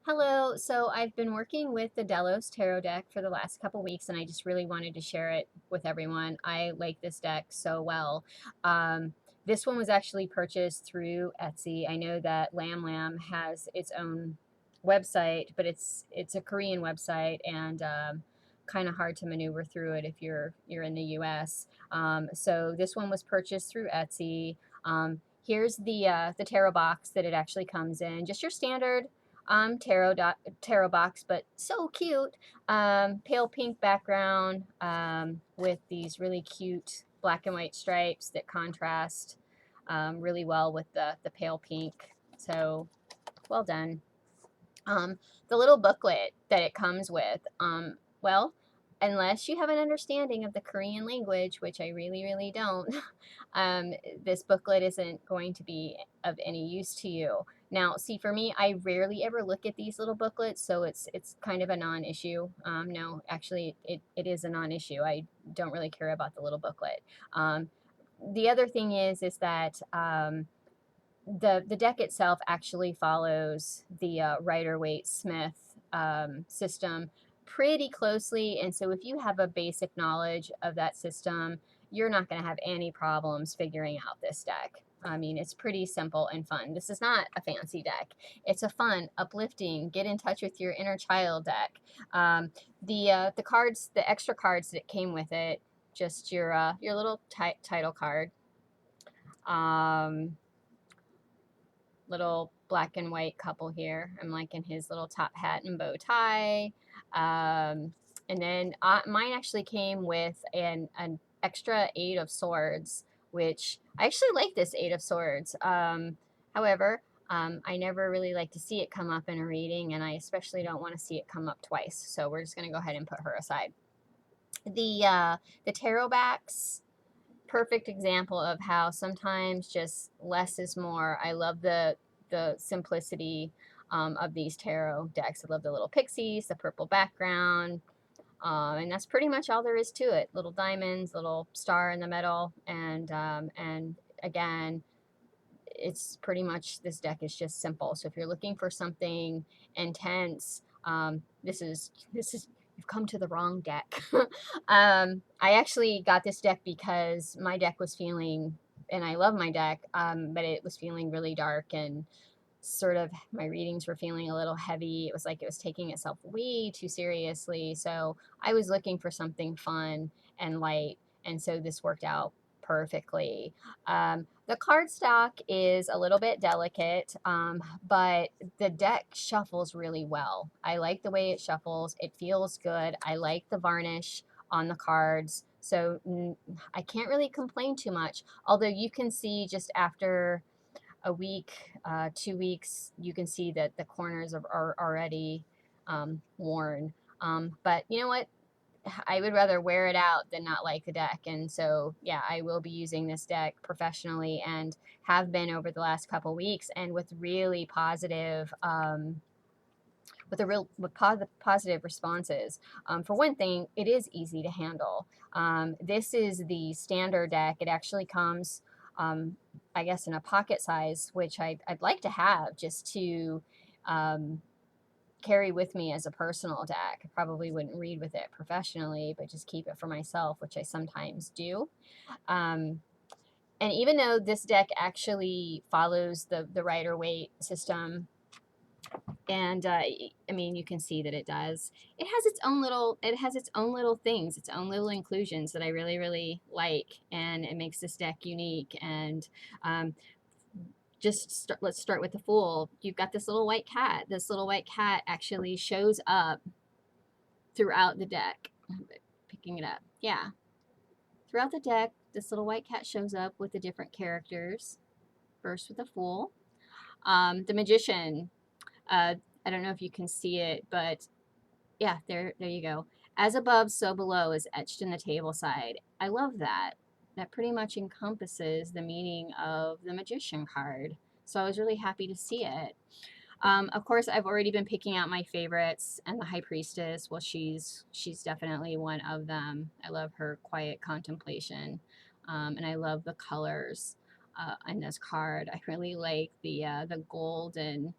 Hello, so I've been working with the Delos Tarot deck for the last couple weeks, and I just really wanted to share it with everyone. I like this deck so well. This one was actually purchased through Etsy. I know that Lam Lam has its own website, but it's a Korean website and kind of hard to maneuver through it if you're in the U.S. So this one was purchased through Etsy. Here's the tarot box that it actually comes in, just your standard tarot box, but so cute. Pale pink background with these really cute black and white stripes that contrast really well with the pale pink. So well done. Um, the little booklet that it comes with, well, unless you have an understanding of the Korean language, which I really, really don't, um, this booklet isn't going to be of any use to you. Now, see, for me, I rarely ever look at these little booklets, so it's kind of a non-issue. No, actually, it is a non-issue. I don't really care about the little booklet. The other thing is that the deck itself actually follows the Rider-Waite-Smith system pretty closely, and so if you have a basic knowledge of that system, you're not going to have any problems figuring out this deck. I mean, it's pretty simple and fun. This is not a fancy deck. It's a fun, uplifting, get in touch with your inner child deck. The cards, the extra cards that came with it, just your little title card. Um, Little black and white couple here. I'm liking his little top hat and bow tie. And then mine actually came with an extra Eight of Swords, which I actually like this Eight of Swords. However, I never really like to see it come up in a reading, and I especially don't want to see it come up twice. So we're just going to go ahead and put her aside. The tarot backs, perfect example of how sometimes just less is more. I love the simplicity of these tarot decks. I love the little pixies, the purple background, and that's pretty much all there is to it. Little diamonds, little star in the middle, and again, it's pretty much, this deck is just simple. So if you're looking for something intense, this is you've come to the wrong deck. I actually got this deck because my deck was feeling, and I love my deck, but it was feeling really dark, and sort of my readings were feeling a little heavy. It was like it was taking itself way too seriously. So I was looking for something fun and light, and so this worked out perfectly. The cardstock is a little bit delicate, but the deck shuffles really well. I like the way it shuffles. It feels good. I like the varnish on the cards. So I can't really complain too much. Although you can see just after a week, 2 weeks, you can see that the corners are already worn. But you know what? I would rather wear it out than not like the deck. And so, yeah, I will be using this deck professionally and have been over the last couple weeks, and with really positive, positive responses. For one thing, it is easy to handle. This is the standard deck. It actually comes, I guess, in a pocket size, which I'd like to have just to carry with me as a personal deck. I probably wouldn't read with it professionally, but just keep it for myself, which I sometimes do. Um, and even though this deck actually follows the Rider-Waite system, and I mean, you can see that it does. It has its own little, things, its own little inclusions that I really, really like, and it makes this deck unique. And um, let's start with the Fool. You've got this little white cat. This little white cat actually shows up throughout the deck. Picking it up, yeah. Throughout the deck, this little white cat shows up with the different characters. First with the Fool, the Magician. Uh, I don't know if you can see it, but yeah, there you go. As above, so below is etched in the table side. I love that. That pretty much encompasses the meaning of the Magician card. So I was really happy to see it. Of course, I've already been picking out my favorites, and the High Priestess, well, she's definitely one of them. I love her quiet contemplation, and I love the colors in this card. I really like the gold and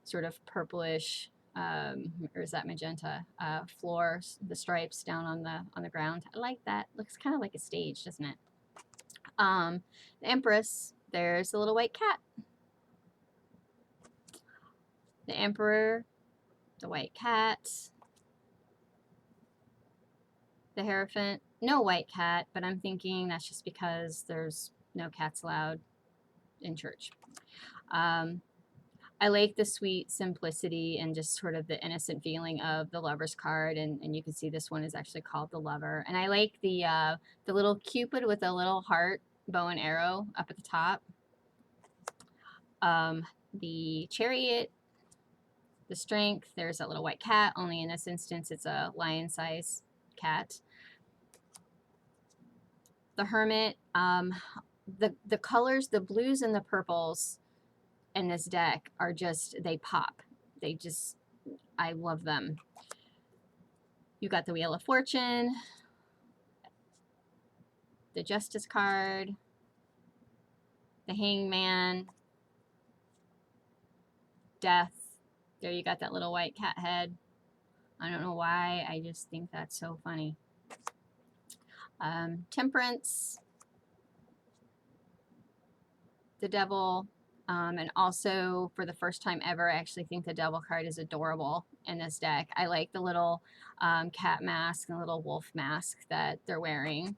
sort of purplish or is that magenta floor, the stripes down on the ground. I like that. Looks kind of like a stage, doesn't it? The Empress, there's the little white cat. The Emperor, the white cat. The Hierophant, no white cat, but I'm thinking that's just because there's no cats allowed in church. I like the sweet simplicity and just sort of the innocent feeling of the Lover's card, and you can see this one is actually called the Lover. And I like the little Cupid with a little heart, bow and arrow up at the top. The Chariot, the Strength, there's that little white cat, only in this instance it's a lion-sized cat. The Hermit, the colors, the blues and the purples in this deck are just, they pop. They just, I love them. You got the Wheel of Fortune, the Justice card, the Hangman, Death. There you got that little white cat head. I don't know why, I just think that's so funny. Temperance, the Devil, and also for the first time ever, I actually think the Devil card is adorable in this deck. I like the little cat mask and little wolf mask that they're wearing.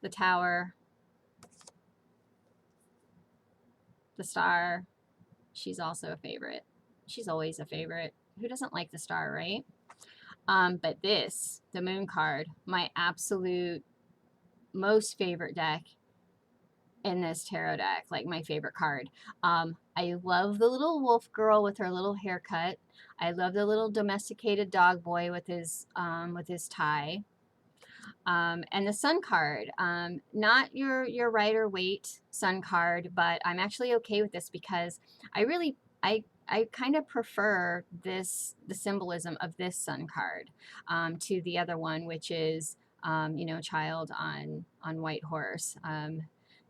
The Tower, the Star, she's also a favorite. She's always a favorite. Who doesn't like the Star, right? But this, the Moon card, my absolute most favorite deck in this tarot deck, like my favorite card. I love the little wolf girl with her little haircut. I love the little domesticated dog boy with his tie. And the Sun card, not your Rider Waite Sun card, but I'm actually okay with this because I kind of prefer the symbolism of this Sun card to the other one, which is child on white horse.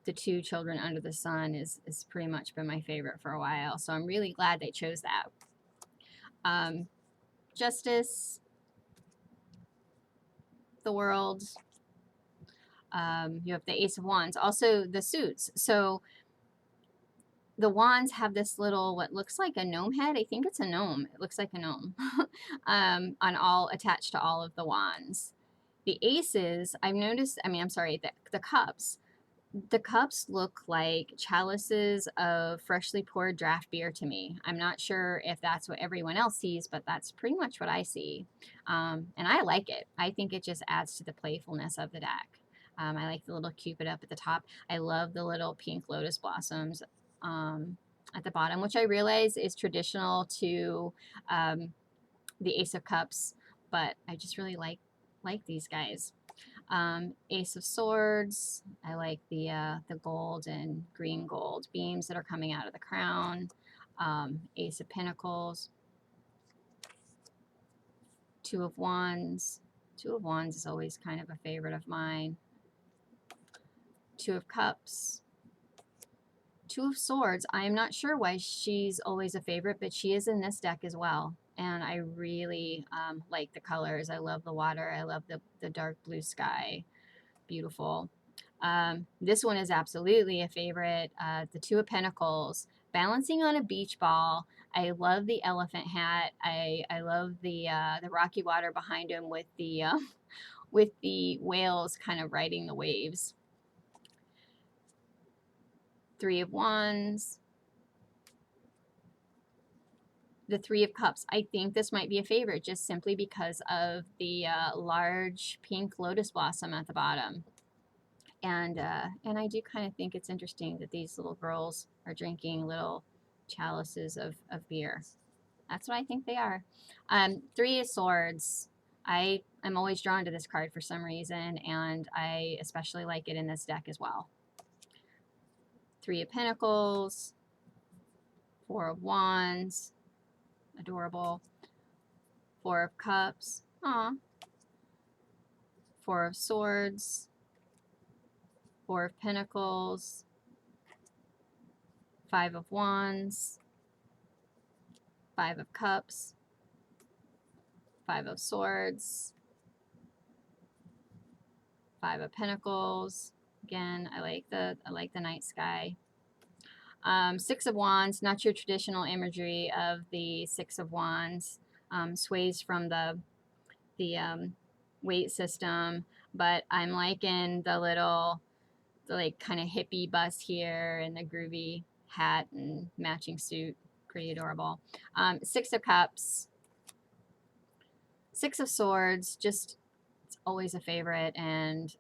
The two children under the sun is pretty much been my favorite for a while, so I'm really glad they chose that. Justice, the World. You have the Ace of Wands, also the suits. So the wands have this little, what looks like a gnome head. I think it's a gnome. It looks like a gnome attached to all of the wands. The aces, I've noticed, the cups. The cups look like chalices of freshly poured draft beer to me. I'm not sure if that's what everyone else sees, but that's pretty much what I see. And I like it. I think it just adds to the playfulness of the deck. I like the little Cupid up at the top. I love the little pink lotus blossoms at the bottom, which I realize is traditional to the Ace of Cups, but I just really like these guys. Ace of Swords, I like the gold and green gold beams that are coming out of the crown. Ace of Pentacles, Two of Wands. Two of Wands is always kind of a favorite of mine. Two of Cups. Two of Swords, I am not sure why she's always a favorite, but she is in this deck as well. And I really like the colors. I love the water. I love the dark blue sky. Beautiful. This one is absolutely a favorite. The Two of Pentacles, balancing on a beach ball. I love the elephant hat. I love the rocky water behind him with the whales kind of riding the waves. Three of Wands. The Three of Cups. I think this might be a favorite just simply because of the large pink lotus blossom at the bottom. And I do kind of think it's interesting that these little girls are drinking little chalices of beer. That's what I think they are. Three of Swords. I'm always drawn to this card for some reason, and I especially like it in this deck as well. Three of Pentacles. Four of Wands. Adorable. Four of Cups. Aw. Four of Swords. Four of Pentacles. Five of Wands. Five of Cups, Five of Swords, Five of Pentacles. Again, I like the night sky. Six of Wands, not your traditional imagery of the Six of Wands. Sways from the weight system, but I'm liking the little, like, kind of hippie bust here and the groovy hat and matching suit. Pretty adorable. Six of Cups, Six of Swords, just, it's always a favorite, and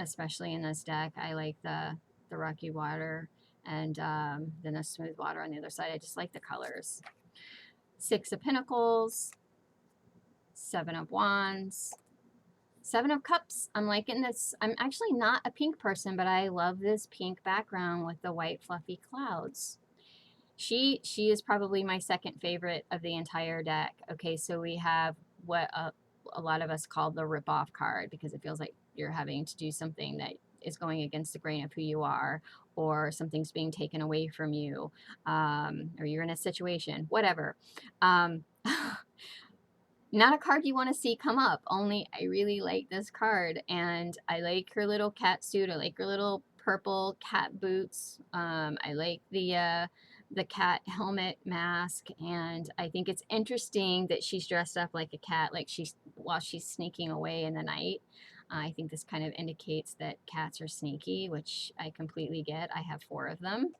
especially in this deck, I like the rocky water and then the smooth water on the other side. I just like the colors. Six of Pentacles, Seven of Wands, Seven of Cups. I'm liking this. I'm actually not a pink person, but I love this pink background with the white fluffy clouds. She is probably my second favorite of the entire deck. Okay, so we have what a lot of us call the rip-off card, because it feels like you're having to do something that is going against the grain of who you are, or something's being taken away from you, or you're in a situation, whatever. Not a card you want to see come up, only I really like this card, and I like her little cat suit. I like her little purple cat boots. I like the cat helmet mask, and I think it's interesting that she's dressed up like a cat, like while she's sneaking away in the night. I think this kind of indicates that cats are sneaky, which I completely get. I have 4 of them.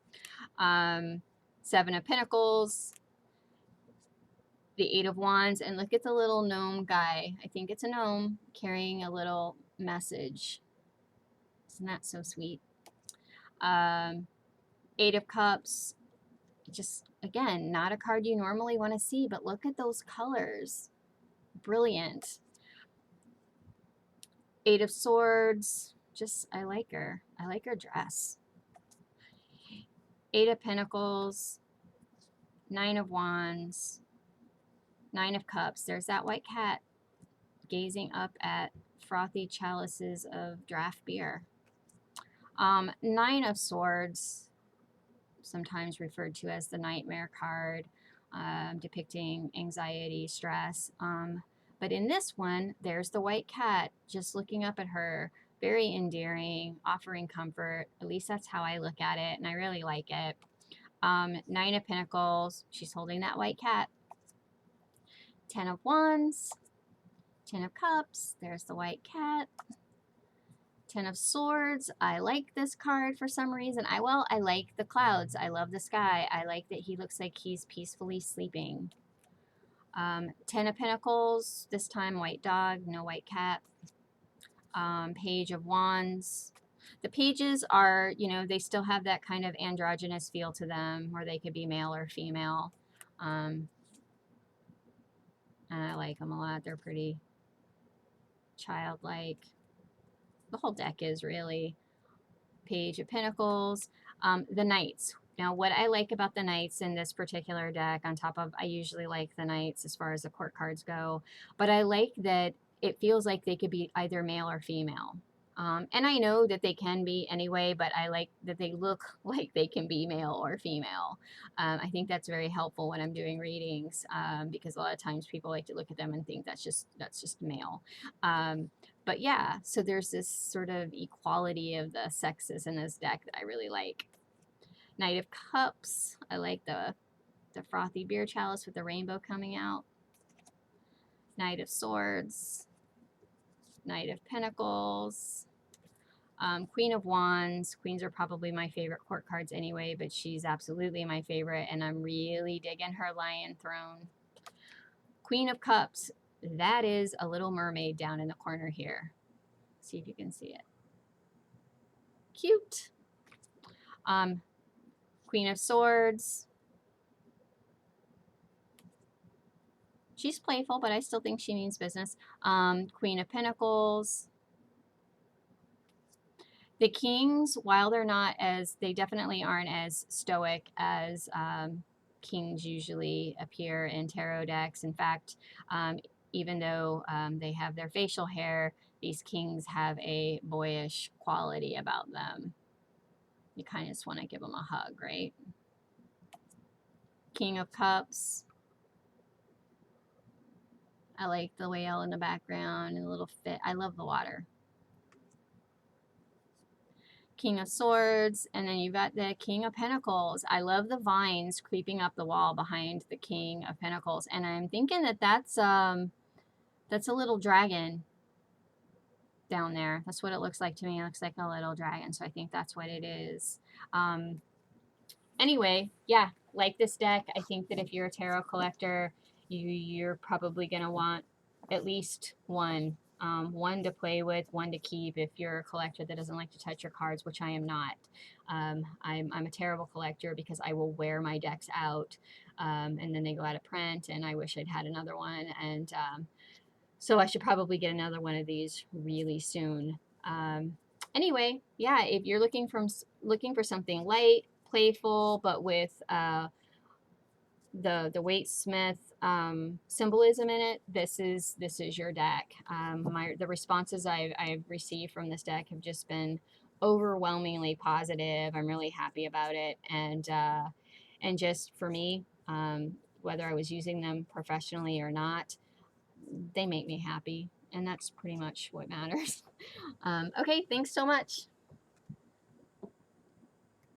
Seven of Pentacles, the Eight of Wands, and look at the little gnome guy. I think it's a gnome carrying a little message. Isn't that so sweet? Eight of Cups, just, again, not a card you normally want to see, but look at those colors. Brilliant. Eight of Swords, just, I like her. I like her dress. Eight of Pentacles, Nine of Wands, Nine of Cups. There's that white cat gazing up at frothy chalices of draft beer. Nine of Swords, sometimes referred to as the nightmare card, depicting anxiety, stress. But in this one, there's the white cat just looking up at her, very endearing, offering comfort. At least that's how I look at it, and I really like it. Nine of Pentacles, she's holding that white cat. 10 of Wands, 10 of Cups, there's the white cat. 10 of Swords, I like this card for some reason. I like the clouds. I love the sky. I like that he looks like he's peacefully sleeping. 10 of Pentacles, this time white dog, no white cat. Page of Wands. The pages are, you know, they still have that kind of androgynous feel to them, or they could be male or female. And I like them a lot. They're pretty childlike. The whole deck is really. Page of Pentacles. The Knights. Now, what I like about the Knights in this particular deck, on top of, I usually like the Knights as far as the court cards go, but I like that it feels like they could be either male or female. And I know that they can be anyway, but I like that they look like they can be male or female. I think that's very helpful when I'm doing readings, because a lot of times people like to look at them and think that's just male. But yeah, so there's this sort of equality of the sexes in this deck that I really like. Knight of Cups, I like the frothy beer chalice with the rainbow coming out. Knight of Swords, Knight of Pentacles, Queen of Wands. Queens are probably my favorite court cards anyway, but she's absolutely my favorite, and I'm really digging her Lion Throne. Queen of Cups, that is a little mermaid down in the corner here. See if you can see it. Cute. Queen of Swords. She's playful, but I still think she means business. Queen of Pentacles. The Kings, while they're not as, they definitely aren't as stoic as kings usually appear in tarot decks. In fact, even though they have their facial hair, these kings have a boyish quality about them. You kind of just want to give them a hug, right? King of Cups. I like the whale in the background and a little fit. I love the water. King of Swords, and then you've got the King of Pentacles. I love the vines creeping up the wall behind the King of Pentacles, and I'm thinking that that's a little dragon down there. That's what it looks like to me. It looks like a little dragon, so I think that's what it is. Anyway, yeah, like this deck. I think that if you're a tarot collector, you're probably going to want at least one. One to play with, one to keep if you're a collector that doesn't like to touch your cards, which I am not. I'm a terrible collector because I will wear my decks out and then they go out of print, and I wish I'd had another one. And so I should probably get another one of these really soon. Anyway, yeah, if you're looking for something light, playful, but with the Waite Smith symbolism in it, this is your deck. The responses I've received from this deck have just been overwhelmingly positive. I'm really happy about it, and just for me, whether I was using them professionally or not, they make me happy, and that's pretty much what matters. Okay, thanks so much.